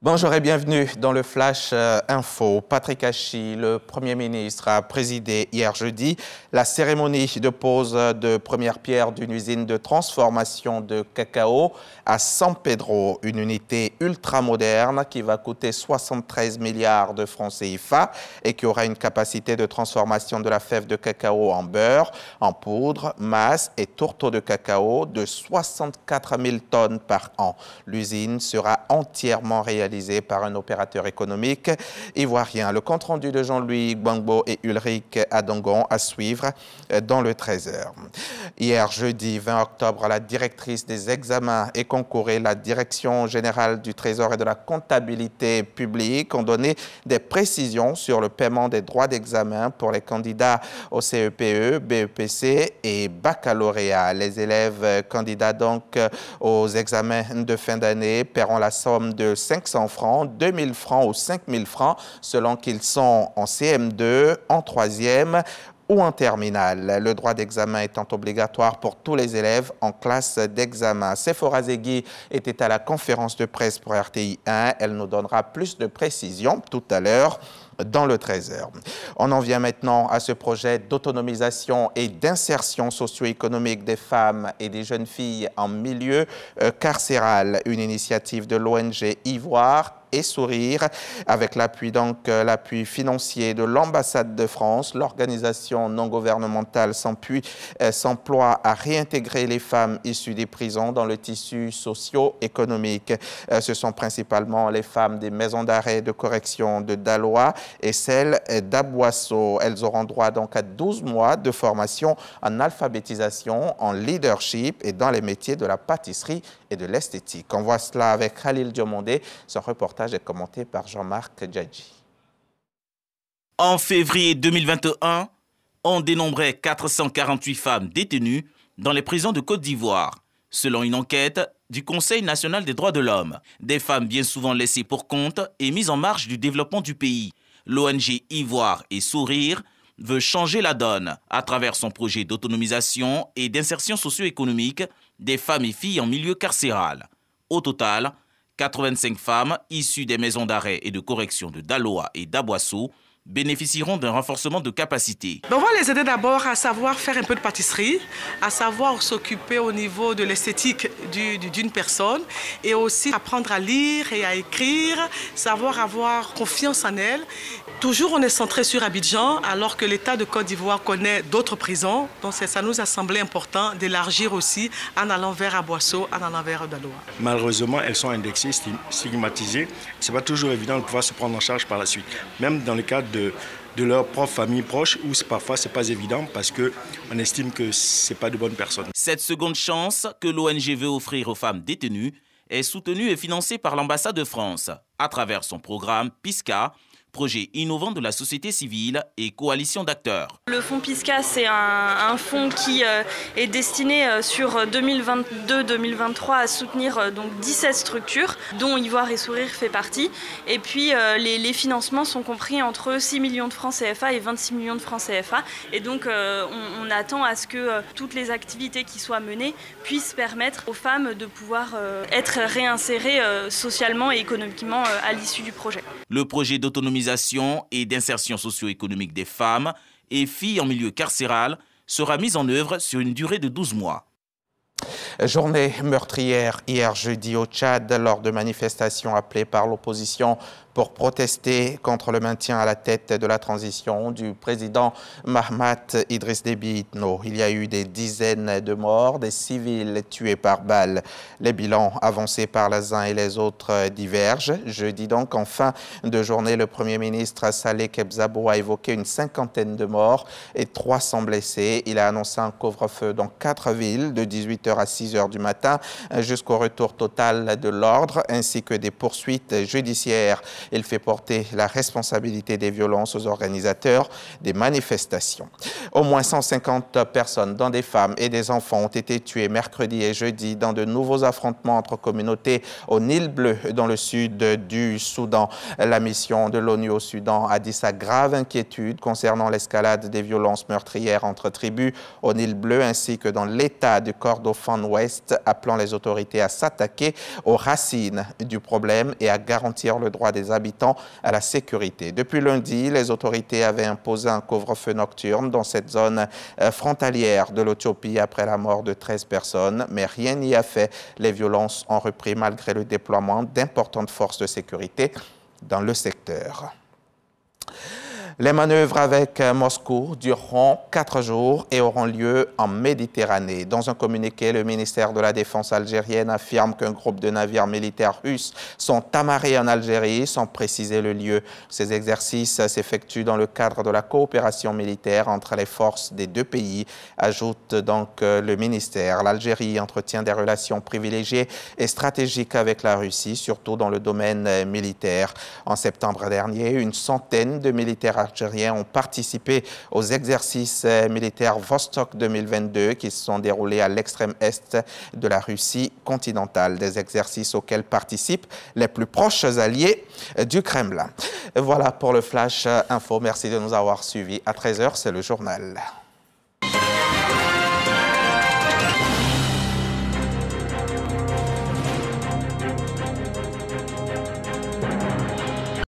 Bonjour et bienvenue dans le Flash Info. Patrick Hachi, le Premier ministre, a présidé hier jeudi la cérémonie de pose de première pierre d'une usine de transformation de cacao à San Pedro, une unité ultramoderne qui va coûter 73 milliards de francs CFA et qui aura une capacité de transformation de la fève de cacao en beurre, en poudre, masse et tourteaux de cacao de 64 000 tonnes par an. L'usine sera entièrement réalisée par un opérateur économique ivoirien. Le compte-rendu de Jean-Louis Gbangbo et Ulrich Adongon à suivre dans le 13h. Hier, jeudi 20 octobre, la directrice des examens et concours et la direction générale du Trésor et de la comptabilité publique ont donné des précisions sur le paiement des droits d'examen pour les candidats au CEPE, BEPC et baccalauréat. Les élèves candidats donc aux examens de fin d'année paieront la somme de 500 francs, 2000 francs ou 5000 francs selon qu'ils sont en CM2, en 3e ou en terminale. Le droit d'examen étant obligatoire pour tous les élèves en classe d'examen. Sephora Zegui était à la conférence de presse pour RTI 1. Elle nous donnera plus de précisions tout à l'heure dans le 13h. On en vient maintenant à ce projet d'autonomisation et d'insertion socio-économique des femmes et des jeunes filles en milieu carcéral, une initiative de l'ONG Ivoire et Sourire, avec l'appui financier de l'ambassade de France. L'organisation non gouvernementale s'emploie à réintégrer les femmes issues des prisons dans le tissu socio-économique. Ce sont principalement les femmes des maisons d'arrêt de correction de Daloa et celles d'Aboisseau. Elles auront droit donc à 12 mois de formation en alphabétisation, en leadership et dans les métiers de la pâtisserie et de l'esthétique. On voit cela avec Khalil Diomondé. Son reportage est commenté par Jean-Marc Djadji. En février 2021, on dénombrait 448 femmes détenues dans les prisons de Côte d'Ivoire, selon une enquête du Conseil national des droits de l'homme. Des femmes bien souvent laissées pour compte et mises en marge du développement du pays. L'ONG Ivoire et Sourire veut changer la donne à travers son projet d'autonomisation et d'insertion socio-économique des femmes et filles en milieu carcéral. Au total, 85 femmes issues des maisons d'arrêt et de correction de Daloa et d'Aboisseau bénéficieront d'un renforcement de capacité. On va les aider d'abord à savoir faire un peu de pâtisserie, à savoir s'occuper au niveau de l'esthétique d'une personne et aussi apprendre à lire et à écrire, savoir avoir confiance en elle. Toujours on est centré sur Abidjan alors que l'État de Côte d'Ivoire connaît d'autres prisons. Donc ça nous a semblé important d'élargir aussi en allant vers Aboisseau, en allant vers Daloa. Malheureusement, elles sont indexées, stigmatisées. Ce n'est pas toujours évident de pouvoir se prendre en charge par la suite. Même dans le cadre de leur propre famille proche où parfois ce n'est pas évident parce qu'on estime que ce n'est pas de bonnes personnes. Cette seconde chance que l'ONG veut offrir aux femmes détenues est soutenue et financée par l'ambassade de France à travers son programme PISCA, projet innovant de la société civile et coalition d'acteurs. Le fonds PISCA, c'est un fonds qui est destiné sur 2022-2023 à soutenir donc 17 structures, dont Ivoire et Sourire fait partie. Et puis les financements sont compris entre 6 millions de francs CFA et 26 millions de francs CFA. Et donc on attend à ce que toutes les activités qui soient menées puissent permettre aux femmes de pouvoir être réinsérées socialement et économiquement à l'issue du projet. Le projet d'autonomisation et d'insertion socio-économique des femmes et filles en milieu carcéral sera mis en œuvre sur une durée de 12 mois. Journée meurtrière hier jeudi au Tchad lors de manifestations appelées par l'opposition pour protester contre le maintien à la tête de la transition du président Mahamat Idriss Déby Itno. Il y a eu des dizaines de morts, des civils tués par balles. Les bilans avancés par les uns et les autres divergent. Jeudi donc, en fin de journée, le Premier ministre Saleh Kebzabo a évoqué une 50aine de morts et 300 blessés. Il a annoncé un couvre-feu dans 4 villes de 18h à 6h du matin jusqu'au retour total de l'ordre ainsi que des poursuites judiciaires. Il fait porter la responsabilité des violences aux organisateurs des manifestations. Au moins 150 personnes, dont des femmes et des enfants, ont été tuées mercredi et jeudi dans de nouveaux affrontements entre communautés au Nil Bleu, dans le sud du Soudan. La mission de l'ONU au Soudan a dit sa grave inquiétude concernant l'escalade des violences meurtrières entre tribus au Nil Bleu ainsi que dans l'état du Kordofan Ouest, appelant les autorités à s'attaquer aux racines du problème et à garantir le droit des habitants à la sécurité. Depuis lundi, les autorités avaient imposé un couvre-feu nocturne dans cette zone frontalière de l'Éthiopie après la mort de 13 personnes, mais rien n'y a fait. Les violences ont repris malgré le déploiement d'importantes forces de sécurité dans le secteur. Les manœuvres avec Moscou dureront 4 jours et auront lieu en Méditerranée. Dans un communiqué, le ministère de la Défense algérienne affirme qu'un groupe de navires militaires russes sont amarrés en Algérie sans préciser le lieu. Ces exercices s'effectuent dans le cadre de la coopération militaire entre les forces des deux pays, ajoute donc le ministère. L'Algérie entretient des relations privilégiées et stratégiques avec la Russie, surtout dans le domaine militaire. En septembre dernier, une centaine de militaires algériens ont participé aux exercices militaires Vostok 2022 qui se sont déroulés à l'extrême est de la Russie continentale. Des exercices auxquels participent les plus proches alliés du Kremlin. Voilà pour le Flash Info. Merci de nous avoir suivis. À 13h, c'est le journal.